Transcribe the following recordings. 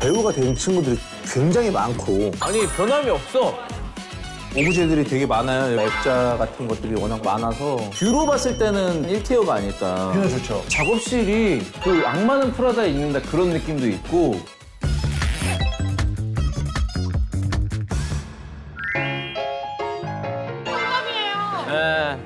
배우가 된 친구들이 굉장히 많고 아니 변함이 없어. 오브제들이 되게 많아요. 액자 같은 것들이 워낙 많아서 뷰로 봤을 때는 1티어가 아닐까. 뷰는 좋죠. 작업실이 그 악마는 프라다에 있는다 그런 느낌도 있고.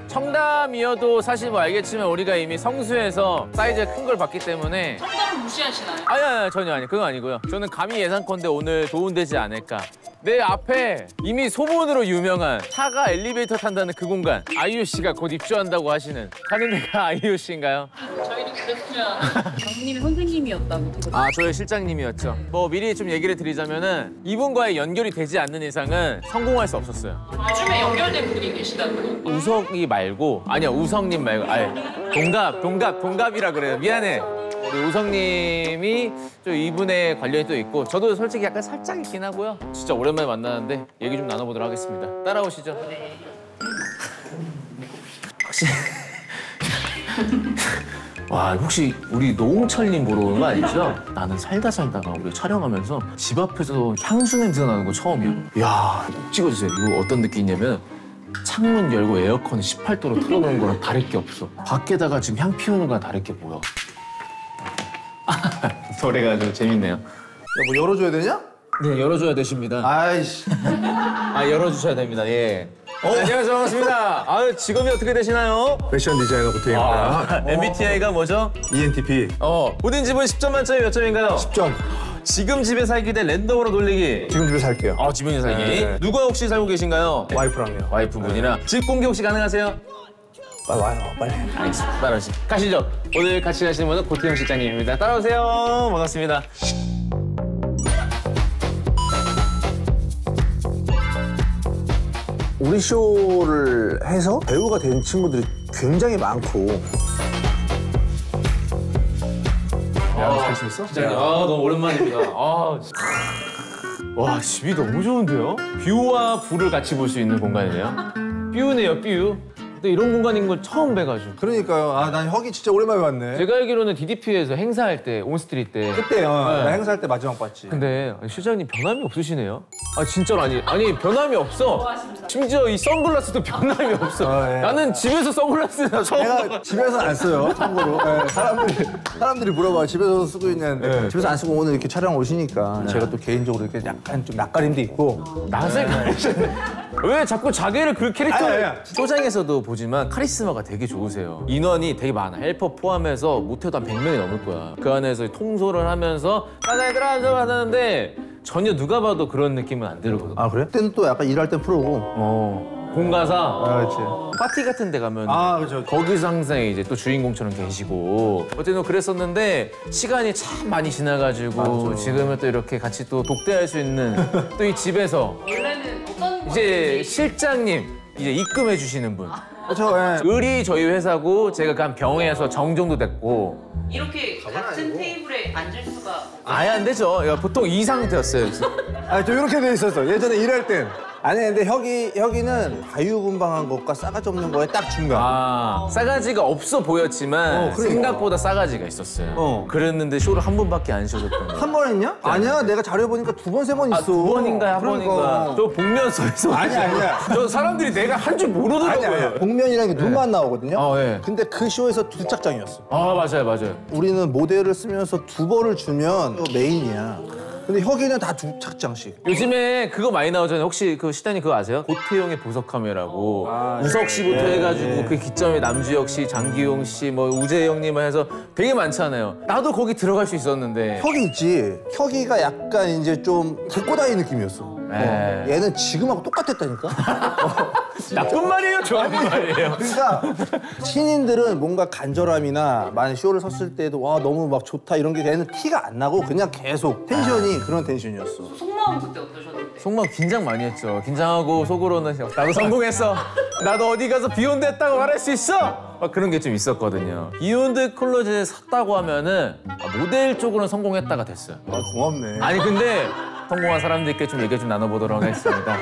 청담이어도 사실 뭐 알겠지만 우리가 이미 성수에서 사이즈가 큰 걸 봤기 때문에 청담을 무시하시나요? 아니 전혀 아니 그건 아니고요. 저는 감히 예상컨대 오늘 도움되지 않을까. 내 앞에 이미 소문으로 유명한 차가 엘리베이터 탄다는 그 공간 아이유 씨가 곧 입주한다고 하시는 가는 데가 아이유 씨인가요? 저희도 그랬으면 감독님이 선생님이었다고 들었어요. 아 저희 실장님이었죠. 뭐 미리 좀 얘기를 드리자면은 이분과의 연결이 되지 않는 이상은 성공할 수 없었어요. 요즘에 연결된 분이 계시다고요? 우석이 말고 아니야 우석님 말고 아예 동갑이라 그래요. 미안해. 우리 우석님이 좀 이분에 관련이 또 있고 저도 솔직히 약간 살짝 있긴 하고요. 진짜 오랜만에 만나는데 얘기 좀 나눠보도록 하겠습니다. 따라오시죠. 네. 혹시 와 혹시 우리 노홍철님 보러 오는 거 아니죠? 나는 살다가 우리 촬영하면서 집 앞에서 향수 냄새 나는 거 처음이야. 이야 꼭 찍어주세요. 이거 어떤 느낌이냐면 창문 열고 에어컨 18도로 틀어놓은 거랑 다를 게 없어. 밖에다가 지금 향 피우는 거랑 다를 게 뭐야. 노래가 좀 재밌네요. 뭐 열어줘야 되냐? 네 열어줘야 되십니다. 아이씨. 열어주셔야 됩니다. 예. 안녕하세요 반갑습니다. 직업이 어떻게 되시나요? 패션 디자이너 고태입니다. MBTI가 뭐죠? ENTP 본인 집은 10점 만점에 몇 점인가요? 10점. 지금 집에 살기 대 랜덤으로 돌리기. 지금 집에 살게요. 지금 집에 살기. 네. 누가 혹시 살고 계신가요? 와이프랑요. 와이프분이랑. 집 공개 혹시 가능하세요? 빨리 와요, 빨리. 알겠습니다. 따라오시죠. 가시죠. 오늘 같이 가시는 분은 고태영 실장님입니다. 따라오세요. 반갑습니다. 우리 쇼를 해서 배우가 된 친구들이 굉장히 많고. 야, 잘 지냈어? 실장님, 너무 오랜만입니다. 와, 집이 너무 좋은데요? 뷰와 불을 같이 볼 수 있는 공간이네요. 뷰네요, 뷰. 근데 이런 공간인 걸 처음 뵈가지고. 그러니까요. 난 혁이 진짜 오랜만에 봤네. 제가 알기로는 DDP에서 행사할 때, 온스트리트 때. 그때요. 나 행사할 때 마지막 봤지. 근데 실장님 변함이 없으시네요? 진짜로 아니 변함이 없어. 심지어 이 선글라스도 변함이 없어. 예. 나는 집에서 선글라스 처음 내가 집에서는 안 써요, 참고로. 네, 사람들이 물어봐요. 집에서 쓰고 있는. 집에서 안 쓰고 오늘 이렇게 촬영 오시니까 제가 또 개인적으로 이렇게 약간 좀 낯가림도 있고. 낯을 가리셨네. 왜 자꾸 자기를 그 캐릭터를 아니. 쇼장에서도 보지만 카리스마가 되게 좋으세요. 인원이 되게 많아. 헬퍼 포함해서 못해도 한 100명이 넘을 거야. 그 안에서 통솔을 하면서 가자 얘들아 하는데 전혀 누가 봐도 그런 느낌은 안 들거든. 그래? 그때는 또 약간 일할 때 프로고. 공가사 그렇지. 파티 같은 데 가면 그렇죠. 거기서 항상 이제 또 주인공처럼 계시고 어쨌든 그랬었는데 시간이 참 많이 지나가지고 맞아. 지금은 또 이렇게 같이 또 독대할 수 있는 또 이 집에서 원래는 어떤 이제 실장님 이제 입금해 주시는 분. 그렇죠. 을이 저희 회사고 제가 간 병에서 정정도 됐고 이렇게 같은 테이블에 앉을 수가 아예 안 되죠. 보통 이 상태였어요. 좀 이렇게 돼 있었어. 예전에 일할 땐. 아니, 근데 혁이는 자유분방한 것과 싸가지 없는 거에 딱 중간. 싸가지가 없어 보였지만 그러니까. 생각보다 싸가지가 있었어요. 그랬는데 쇼를 한 번밖에 안 쉬어줬거든요. 한 번 했냐? 아니야, 내가 자료해보니까 2번, 3번 있어. 2번인가 한 그러니까. 번인가. 저 복면서에서. 아니야. 저 사람들이 내가 한 줄 모르더라고요. 아니야. 복면이라는 게 눈만 나오거든요. 예. 근데 그 쇼에서 두 짝장이었어. 맞아요. 우리는 모델을 쓰면서 2번을 주면 메인이야. 근데 혁이는 다 두 착장씩. 요즘에 그거 많이 나오잖아요. 혹시 그 시장님 그거 아세요? 고태용의 보석 카메라고 우석 씨부터 해가지고 그 기점에 남주혁 씨, 장기용 씨, 뭐 우재영님 해서 되게 많잖아요. 나도 거기 들어갈 수 있었는데. 혁이 있지. 혁이가 약간 이제 좀 개꼬다이 느낌이었어. 얘는 지금하고 똑같았다니까. 나쁜 말이에요, 좋은 말이에요. 그러니까 신인들은 뭔가 간절함이나 많은 쇼를 섰을 때도 와 너무 막 좋다 이런 게 얘는 티가 안 나고 그냥 계속 텐션이 그런 텐션이었어. 속마음 그때 어떠셨는데? 속마음 긴장 많이 했죠. 긴장하고 속으로는 나도 성공했어. 나도 어디 가서 비욘드 했다고 말할 수 있어. 막 그런 게 좀 있었거든요. 비욘드 클로젯에 샀다고 하면은 모델 쪽으로는 성공했다가 됐어요. 고맙네. 아니 근데 성공한 사람들께 좀 얘기 좀 나눠보도록 하겠습니다.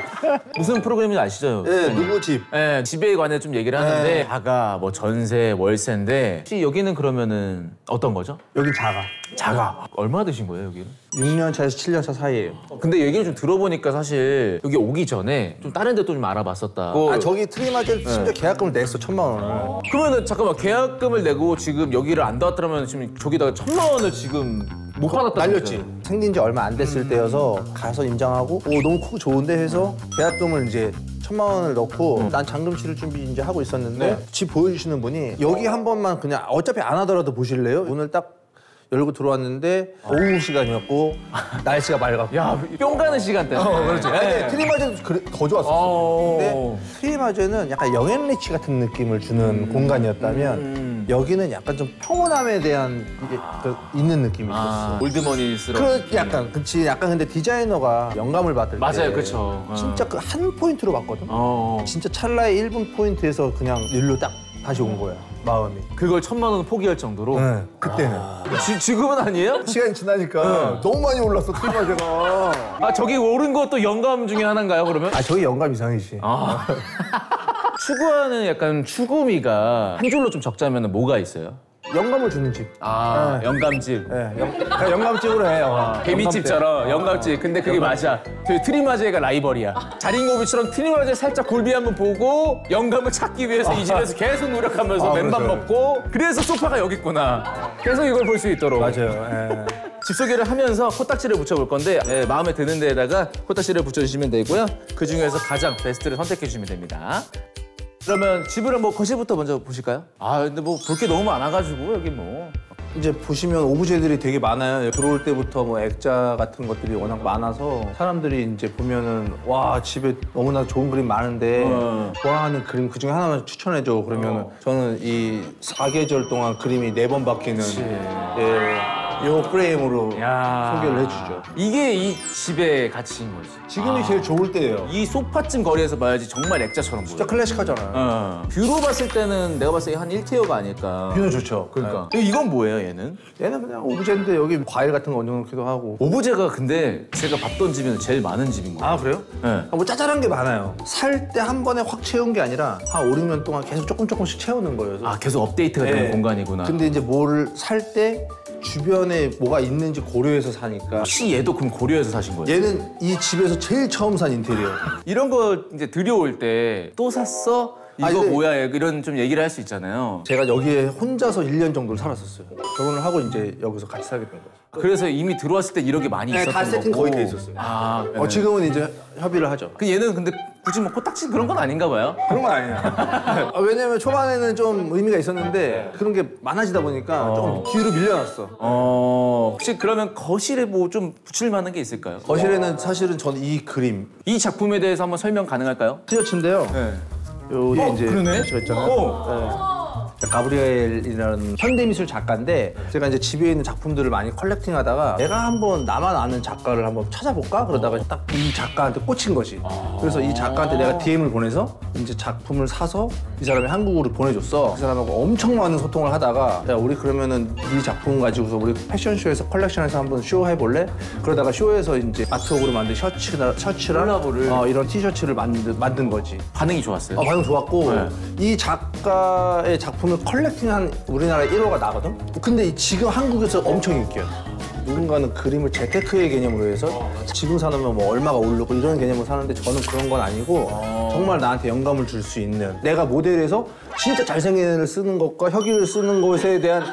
무슨 프로그램인지 아시죠? 네, 누구 집? 네, 집에 관해 좀 얘기를 하는데 자가, 뭐 전세, 월세인데 혹시 여기는 그러면은 어떤 거죠? 여긴 자가. 자가. 얼마나 드신 거예요, 여기는? 6년 차에서 7년 차 사이에요. 근데 얘기를 좀 들어보니까 사실 여기 오기 전에 좀 다른 데도 좀 알아봤었다. 아, 저기 트리마젤 심지어 계약금을 냈어, 1,000만 원을. 그러면은 잠깐만 계약금을 내고 지금 여기를 안 나왔더라면 지금 저기다가 1,000만 원을 지금 못 받았다. 날렸지. 생긴 지 얼마 안 됐을 때여서 가서 임장하고 너무 크고 좋은데 해서 계약금을 이제 1,000만 원을 넣고 난 잔금 치를 준비 이제 하고 있었는데 집 보여주시는 분이 여기 한 번만 그냥 어차피 안 하더라도 보실래요? 오늘 딱 열고 들어왔는데 오후 시간이었고 날씨가 맑았고 야, 뿅 가는 시간대. 그렇지. 근데 트리마제도 더 좋았었어. 근데 트리마제는 약간 영앤리치 같은 느낌을 주는 공간이었다면 여기는 약간 좀 평온함에 대한 이게 있는 느낌이 있었어. 올드머니스러운. 약간 그치. 약간 근데 디자이너가 영감을 받을 때 맞아요, 그쵸. 진짜 그 한 포인트로 봤거든. 진짜 찰나의 1분 포인트에서 그냥 일로 딱 다시 온 거야. 마음이. 그걸 1,000만 원 포기할 정도로. 네, 그때는. 지금은 아니에요? 시간이 지나니까 너무 많이 올랐어 트리마제가. 아, 저기 오른 것도 영감 중에 하나인가요, 그러면? 아 저기 영감 이상이지. 추구하는 약간 추구미가 한 줄로 좀 적자면 뭐가 있어요? 영감을 주는 집. 영감집. 네, 그냥 영감집으로 해요. 개미집처럼 영감집. 근데 그게 맞아. 저희 트리마제가 라이벌이야. 자린고비처럼 트리마제 살짝 굴비 한번 보고 영감을 찾기 위해서 이 집에서 계속 노력하면서 맨밥 그렇죠. 먹고 그래서 소파가 여기 있구나. 계속 이걸 볼 수 있도록. 맞아요. 집 소개를 하면서 코딱지를 붙여볼 건데 마음에 드는 데에다가 코딱지를 붙여주시면 되고요. 그 중에서 가장 베스트를 선택해 주시면 됩니다. 그러면 집을 뭐 거실부터 먼저 보실까요? 아 근데 뭐 볼 게 너무 많아가지고 여기 뭐. 이제 보시면 오브제들이 되게 많아요. 들어올 때부터 뭐 액자 같은 것들이 워낙 많아서 사람들이 이제 보면은 와 집에 너무나 좋은 그림 많은데 좋아하는 그림 그 중에 하나만 추천해줘 그러면은 저는 이 4계절 동안 그림이 4번 바뀌는 요 프레임으로 소개를 해주죠. 이게 이 집의 가치인 거지. 지금이 제일 좋을 때예요. 이 소파쯤 거리에서 봐야지 정말 액자처럼 보여. 진짜 클래식하잖아요. 뷰로 봤을 때는 내가 봤을 때 한 1티어가 아닐까. 뷰는 좋죠. 그러니까. 이건 뭐예요, 얘는? 얘는 그냥 오브제인데 여기 과일 같은 거 얹어놓기도 하고. 오브제가 근데 제가 봤던 집에는 제일 많은 집인 거예요. 아 그래요? 네. 뭐 짜잘한 게 많아요. 살 때 한 번에 확 채운 게 아니라 한 5, 6년 동안 계속 조금씩 채우는 거예요. 아, 계속 업데이트가 되는 공간이구나. 근데 이제 뭐를 살 때 주변에 뭐가 있는지 고려해서 사니까 혹시 얘도 그럼 고려해서 사신 거예요? 얘는 이 집에서 제일 처음 산 인테리어. 이런 거 이제 들여올 때 또 샀어? 이거 근데 뭐야? 이런 좀 얘기를 할 수 있잖아요. 제가 여기에 혼자서 1년 정도를 살았었어요. 결혼을 하고 이제 여기서 같이 살게 된 거죠. 그래서 이미 들어왔을 때 이런 게 많이 있었던 다 세팅 거고. 거의 돼 있었어요. 아, 네. 지금은 이제 협의를 하죠. 그 얘는 근데 굳이 뭐 코딱지 그런 건 아닌가 봐요. 그런 건 아니야. 왜냐면 초반에는 좀 의미가 있었는데 그런 게 많아지다 보니까 조금 뒤로 밀려났어. 혹시 그러면 거실에 뭐 좀 붙일 만한 게 있을까요? 거실에는 사실은 저는 이 그림 이 작품에 대해서 한번 설명 가능할까요? 티셔츠인데요. 네. 여기 이제 그러네? 티셔츠 있잖아요. 가브리엘이라는 현대미술 작가인데 제가 이제 집에 있는 작품들을 많이 컬렉팅하다가 내가 한번 나만 아는 작가를 한번 찾아볼까? 그러다가 딱 이 작가한테 꽂힌 거지. 그래서 이 작가한테 내가 DM을 보내서 이제 작품을 사서 이 사람이 한국으로 보내줬어. 그 사람하고 엄청 많은 소통을 하다가 야 우리 그러면은 이 작품 가지고서 우리 패션쇼에서 컬렉션에서 한번 쇼 해볼래? 그러다가 쇼에서 이제 아트웍으로 만든 셔츠랑 콜라보를 이런 티셔츠를 만든 거지. 반응이 좋았어요. 반응 좋았고 네. 이 작가의 작품을 컬렉팅한 우리나라에 1호가 나거든? 근데 지금 한국에서 엄청 인기야. 누군가는 그림을 재테크의 개념으로 해서 지금 사놓으면 뭐 얼마가 오르고 이런 개념으로 사는데 저는 그런 건 아니고 정말 나한테 영감을 줄 수 있는 내가 모델에서 진짜 잘생긴 애를 쓰는 것과 혁이를 쓰는 것에 대한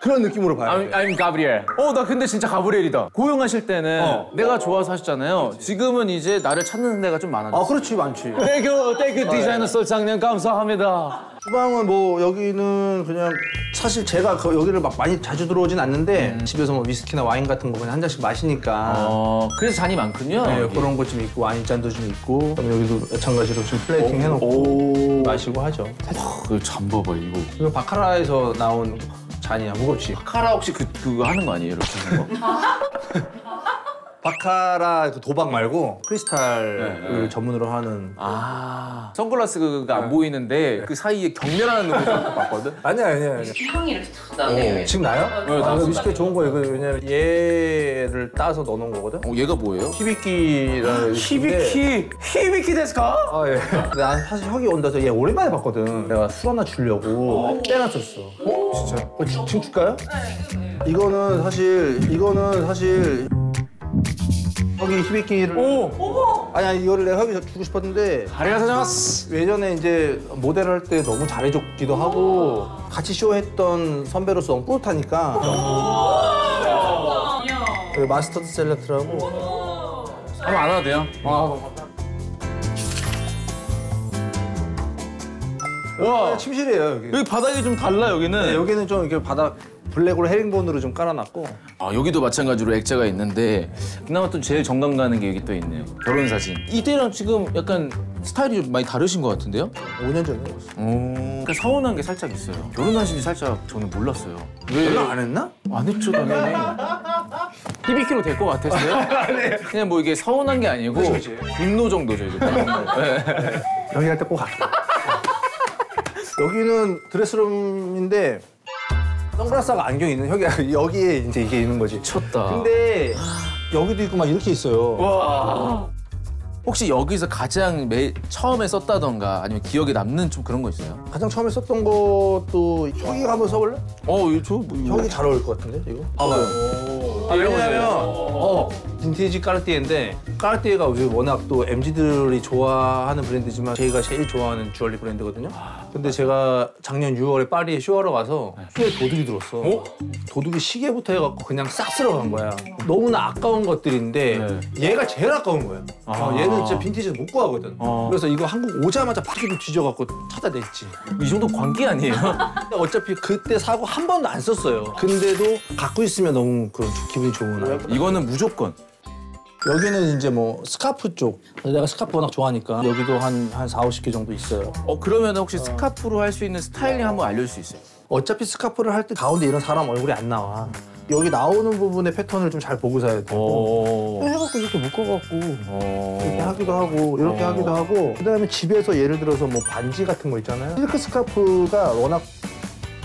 그런 느낌으로 봐요. I'm 가브리엘. 나 근데 진짜 가브리엘이다. 고용하실 때는 내가 좋아서 하셨잖아요. 지금은 이제 나를 찾는 데가 좀 많아졌어. 그렇지 많지. 땡큐 디자이너 설장님 감사합니다. 주방은 뭐 여기는 그냥 사실 제가 여기를 막 많이 자주 들어오진 않는데 집에서 뭐 위스키나 와인 같은 거 그냥 한 잔씩 마시니까 그래서 잔이 많군요. 네, 여기. 그런 거 좀 있고 와인잔도 좀 있고 그럼 여기도 마찬가지로 좀 플레이팅 해놓고 마시고 하죠. 그 잔 봐봐 이거. 이거 바카라에서 나온 잔이야 무겁지. 카라 혹시 그거 하는 거 아니에요? 이렇게 하는 거? 바카라 그 도박 말고 크리스탈을 전문으로 하는. 아, 선글라스가 안 보이는데 그 사이에 경멸하는 눈을 봤거든? 아니야. 향이 이렇게 탁 나네요. 지금 나요? 네, 아, 위스키 좋은 거예요. 왜냐면 얘를 따서 넣어놓은 거거든. 얘가 뭐예요? 히비키라는 히비키 데스까? 아, 예. 난 사실 형이 온다서 얘 오랜만에 봤거든. 내가 술 하나 주려고 빼놨었어. 진짜? 지금 줄까요? 이거는 사실 형이 히비키를 아니 이거를 내가 형이 주고 싶었는데 아리가토자마스. 예전에 이제 모델 할 때 너무 잘해줬기도 하고 같이 쇼했던 선배로서 너무 뿌듯하니까 그 마스터드 셀렉트라고 한번 안 와도 돼요? 와, 침실이에요 여기. 여기 바닥이 좀 달라, 여기는. 네, 여기는 좀 이렇게 바닥 블랙으로 헤링본으로 좀 깔아놨고 아, 여기도 마찬가지로 액자가 있는데 그나마 또 제일 정감 가는 게 여기 또 있네요. 결혼 사진. 이때랑 지금 약간 스타일이 좀 많이 다르신 것 같은데요? 5년 전에 봤어. 그러니까 서운한 게 살짝 있어요. 결혼하신지 살짝 저는 몰랐어요. 왜? 연락 안 했나? 안 했죠, 당연히. 히비키로 될 것 같았어요? 그냥 뭐 이게 서운한 게 아니고 그치. 분노 정도죠, 이거. 네. 여기 할 때 꼭 갈게. 여기는 드레스룸인데 선글라스하고 안경이 있는 여기에 이제 이게 있는 거지. 미쳤다. 근데 여기도 있고 막 이렇게 있어요. 와. 혹시 여기서 가장 처음에 썼다던가 아니면 기억에 남는 좀 그런 거 있어요? 가장 처음에 썼던 것도 형이가 한번 써볼래? 저 뭐, 형이 잘 어울릴 것 같은데 이거? 봐봐요. 왜냐면 빈티지 까르띠에인데 까르띠에가 워낙 또 MZ들이 좋아하는 브랜드지만 저희가 제일 좋아하는 주얼리 브랜드거든요. 근데 제가 작년 6월에 파리에 쇼하러 가서 쇼에 도둑이 들었어. 도둑이 시계부터 해갖고 그냥 싹 쓸어간 거야. 너무나 아까운 것들인데 얘가 제일 아까운 거야. 얘는 진짜 빈티지에서 못 구하거든. 그래서 이거 한국 오자마자 바퀴를 뒤져갖고 찾아냈지. 이 정도 관계 아니에요? 근데 어차피 그때 사고 한 번도 안 썼어요. 근데도 갖고 있으면 너무 기분이 좋은. 이거는 무조건. 여기는 이제 뭐 스카프 쪽. 내가 스카프 워낙 좋아하니까 여기도 한 4, 50개 정도 있어요. 그러면 혹시 스카프로 할 수 있는 스타일링 한번 알려줄 수 있어요? 어차피 스카프를 할 때 가운데 이런 사람 얼굴이 안 나와. 여기 나오는 부분의 패턴을 좀 잘 보고 사야 돼. 해갖고 이렇게 묶어갖고 이렇게 하기도 하고 이렇게 하기도 하고 그다음에 집에서 예를 들어서 뭐 반지 같은 거 있잖아요. 실크 스카프가 워낙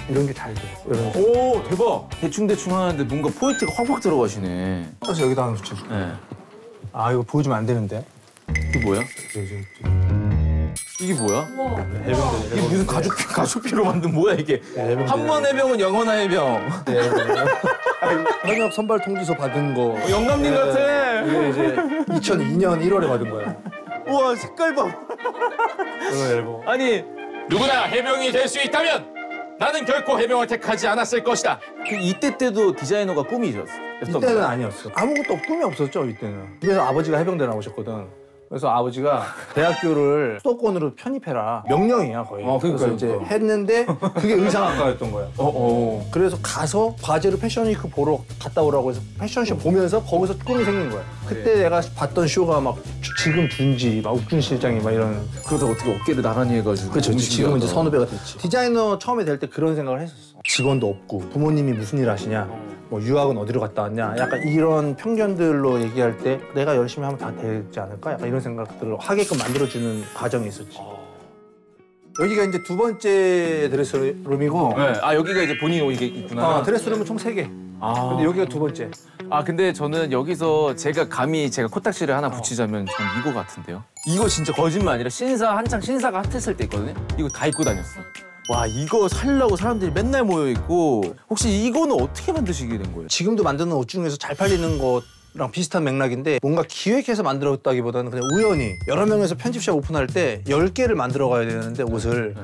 이런 게 잘 돼. 이런 거. 오, 대박. 대충대충 하는데 뭔가 포인트가 확확 들어가시네. 그래서 여기다 하나 붙여줘. 네. 아 이거 보여주면 안 되는데. 이게 뭐야? 이게 뭐야? 해병대. 이게 무슨 가죽피로 만든 뭐야 이게? 해병대. 한 번 해병은 영원한 해병. 현역 선발 통지서 받은 거. 영감님 같아. 이게 이제 2002년 1월에 받은 거야. 우와, 색깔 봐. 이거 앨범. 아니, 누구나 해병이 될 수 있다면 나는 결코 해병을 택하지 않았을 것이다. 이때 때도 디자이너가 꿈이셨어. 이때는 아니었어. 아무것도 꿈이 없었죠 이때는. 그래서 아버지가 해병대 나오셨거든. 그래서 아버지가 대학교를 수도권으로 편입해라. 명령이야 거의. 그래서 이제 했는데 그게 의상학과였던 거야. 그래서 가서 과제로 패션위크 보러 갔다 오라고 해서 패션쇼 보면서 거기서 꿈이 생긴 거야. 그때 내가 봤던 쇼가 막 지금 둔지, 막 욱준 실장이 막 이런. 그러다 어떻게 어깨를 나란히 해가지고. 그렇죠. 지금은 이제 선후배가 됐지. 디자이너 처음에 될 때 그런 생각을 했었어. 직원도 없고 부모님이 무슨 일 하시냐, 뭐 유학은 어디로 갔다 왔냐, 약간 이런 편견들로 얘기할 때 내가 열심히 하면 다 되지 않을까? 약간 이런 생각들을 하게끔 만들어주는 과정이 있었지. 여기가 이제 두 번째 드레스룸이고, 네. 아, 여기가 이제 본인 옷이 있구나. 드레스룸은 총 3개. 근데 여기가 두 번째. 근데 저는 여기서 제가 감히 코딱지를 하나 붙이자면 전 이거 같은데요? 이거 진짜 거짓말 아니라 한창 신사가 핫했을 때 있거든요? 이거 다 입고 다녔어. 와, 이거 살려고 사람들이 맨날 모여있고. 혹시 이거는 어떻게 만드시게 된 거예요? 지금도 만드는 옷 중에서 잘 팔리는 것랑 비슷한 맥락인데 뭔가 기획해서 만들었다기보다는 그냥 우연히 여러 명에서 편집샵 오픈할 때 10개를 만들어 가야 되는데 옷을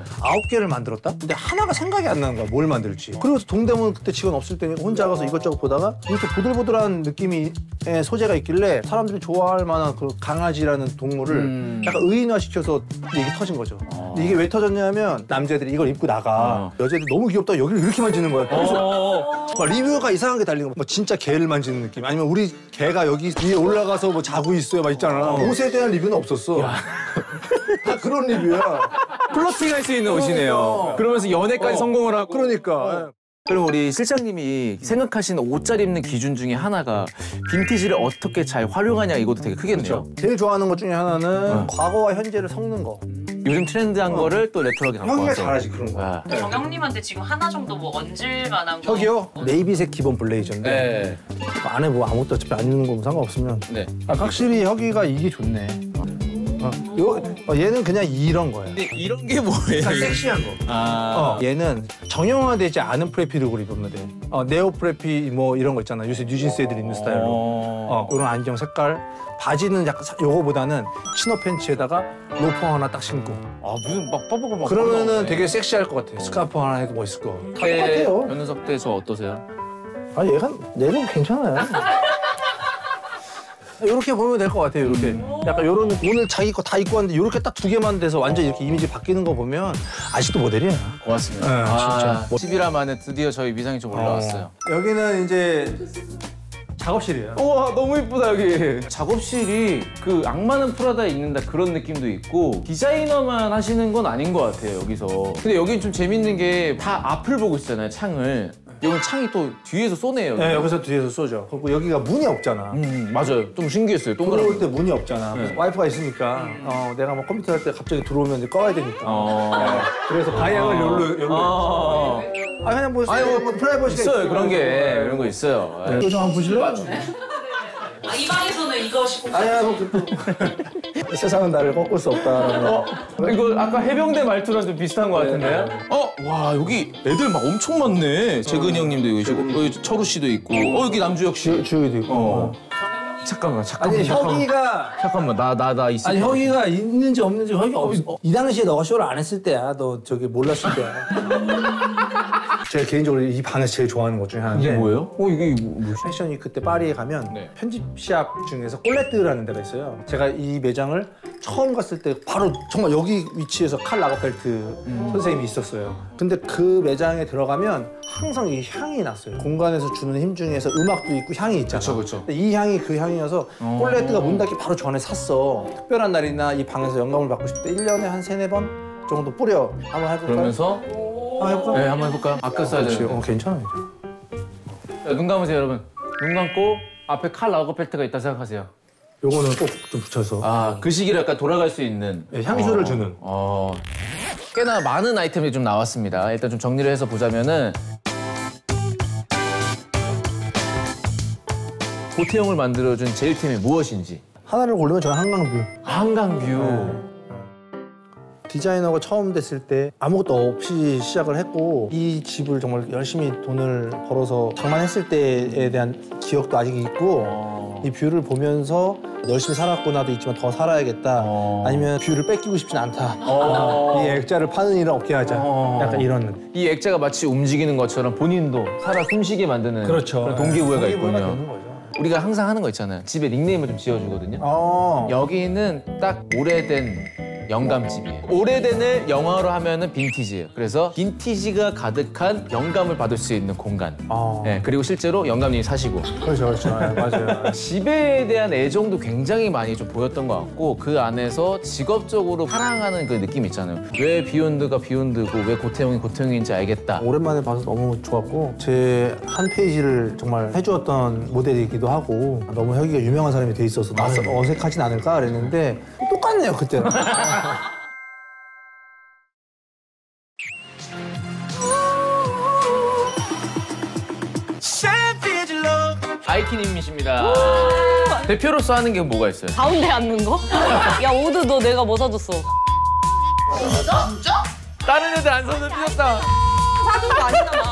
9개를 만들었다? 근데 하나가 생각이 안 나는 거야, 뭘 만들지. 그래서 동대문 그때 직원 없을 때 혼자 가서 이것저것 보다가 이렇게 보들보들한 느낌의 소재가 있길래 사람들이 좋아할 만한 그 강아지라는 동물을 약간 의인화시켜서 얘기 터진 거죠. 근데 이게 왜 터졌냐면 남자애들이 이걸 입고 나가. 여자애들이 너무 귀엽다 여기를 이렇게 만지는 거야. 그래서 막 리뷰가 이상한 게 달린 거. 막 진짜 개를 만지는 느낌. 아니면 우리 개가 여기 위에 올라가서 뭐 자고 있어요 막 있잖아. 옷에 대한 리뷰는 없었어. 다 그런 리뷰야. 플러팅할 수 있는 옷이네요. 그러면서 연애까지 성공을 하고. 그러니까. 그럼 우리 실장님이 생각하시는 옷 잘 입는 기준 중에 하나가 빈티지를 어떻게 잘 활용하냐 이것도 되게 크겠네요. 제일 좋아하는 것 중에 하나는 과거와 현재를 섞는 거. 요즘 트렌드한 거를 또 레트로하게 갖고 형이가 와서. 잘하지 그런 거. 아. 정영님한테 지금 하나 정도 뭐 얹을 만한 거. 혁이요? 네이비색 기본 블레이저인데 네. 그 안에 뭐 아무것도 어차피 안 입는 거 상관없으면 네. 확실히 혁이가 이게 좋네. 얘는 그냥 이런 거야. 근데 이런 게 뭐예요? 섹시한 거. 아. 얘는 정형화되지 않은 프레피룩을 입으면 돼. 네오 프레피 뭐 이런 거 있잖아. 요새 뉴진스 애들이 입는 스타일로. 이런 안경 색깔. 바지는 약간 요거보다는 치노 팬츠에다가 로퍼 하나 딱 신고. 아 무슨 막 뻐벅 막. 그러면은 되게 섹시할 것 같아. 스카프 하나 해도 멋있을 거. 다 똑같아요. 변우석 대 저 어떠세요? 아 얘는 괜찮아요. 이렇게 보면 될 것 같아요. 이렇게 약간 요런 오늘 자기 거 다 입고 왔는데 이렇게 딱 두 개만 돼서 완전 이렇게 이미지 바뀌는 거 보면 아직도 모델이야. 고맙습니다. 네, 아, 10일 만에 드디어 저희 미상이 좀 올라왔어요. 여기는 이제 작업실이에요. 우와 너무 이쁘다 여기. 작업실이 그 악마는 프라다에 있는다 그런 느낌도 있고 디자이너만 하시는 건 아닌 것 같아요 여기서. 근데 여긴 좀 재밌는 게 다 앞을 보고 있잖아요 창을. 여기 창이 또 뒤에서 쏘네요. 네, 여기서 뒤에서 쏘죠. 그리고 여기가 문이 없잖아. 맞아요. 좀 신기했어요. 들어올 동그란. 때 문이 없잖아. 그래서 와이프가 있으니까 내가 뭐 컴퓨터 할 때 갑자기 들어오면 이제 꺼야 되니까. 그래서 방향을 여기로. 그냥 뭐, 뭐 프라이버시가 있어요 그런 게 그런 거 있어요. 이거 좀 한번 보실래요? 아, 이 방에서는 이거 시고. 아니야, 세상은 나를 꺾을 수 없다. 이거 아까 해병대 말투랑 좀 비슷한 것 같은데요? 와 여기 애들 막 엄청 많네. 재근이 형님도 계시고 여기 철우 씨도 있고 여기 남주혁 씨. 주혁이도 있고. 잠깐만. 아니 혁이가 잠깐만 나 있어. 아니 혁이가 있는지 없는지 혁이 없어. 이 당시에 너가 쇼를 안 했을 때야. 너 저기 몰랐을 때야. 제가 개인적으로 이 방에서 제일 좋아하는 것 중에 하나인데 이게 뭐예요? 이게 뭐? 패션이 그때 파리에 가면 네. 편집샵 중에서 꼴레트라는 데가 있어요. 제가 이 매장을 처음 갔을 때 바로 정말 여기 위치에서 칼 라거펠트 선생님이 있었어요. 근데 그 매장에 들어가면 항상 이 향이 났어요. 공간에서 주는 힘 중에서 음악도 있고 향이 있잖아. 그쵸. 근데 이 향이 그 향이어서 꼴레트가 문 닫기 바로 전에 샀어. 특별한 날이나 이 방에서 영감을 받고 싶을 때 1년에 한 3-4번 정도 뿌려. 한번 해볼까요? 그러면서 한번 해볼까? 네 한번 해볼까요? 아까 써야 되는데. 괜찮아요. 자, 눈 감으세요 여러분. 눈 감고 앞에 칼 라거펠트가 있다 생각하세요. 요거는 꼭 좀 붙여서 그 시기를 약간 돌아갈 수 있는 향수를 주는. 꽤나 많은 아이템이 좀 나왔습니다. 일단 좀 정리를 해서 보자면은 고태형을 만들어준 제일템이 무엇인지. 하나를 고르면 저는 한강뷰. 한강뷰. 디자이너가 처음 됐을 때 아무것도 없이 시작을 했고 이 집을 정말 열심히 돈을 벌어서 장만했을 때에 대한 기억도 아직 있고 이 뷰를 보면서 열심히 살았구나도 있지만 더 살아야겠다 아니면 뷰를 뺏기고 싶진 않다 이 액자를 파는 일은 없게 하자 약간 이런 이 액자가 마치 움직이는 것처럼 본인도 살아 숨쉬게 만드는 그렇죠. 그런 동기부여가 있군요. 되는 거죠. 우리가 항상 하는 거 있잖아요. 집에 닉네임을 좀 지어주거든요. 여기는 딱 오래된 영감집이에요. 오래된을 영어로 하면은 빈티지예요. 그래서 빈티지가 가득한 영감을 받을 수 있는 공간. 네, 그리고 실제로 영감님이 사시고. 그렇죠. 맞아요. 집에 대한 애정도 굉장히 많이 좀 보였던 것 같고 그 안에서 직업적으로 사랑하는 그 느낌 있잖아요. 왜 비욘드가 비욘드고 왜 고태형이 고태형인지 알겠다. 오랜만에 봐서 너무 좋았고 제 한 페이지를 정말 해주었던 모델이기도 하고 너무 혁이가 유명한 사람이 돼 있어서 어색하진 않을까 그랬는데 똑같네요 그때는. 아이키님이십니다. 대표로서 하는 게 뭐가 있어요? 가운데 앉는 거? 야 오드 너 내가 뭐 사줬어? 다른 애들 안 사는 삐졌다. 사준 거 아니잖아.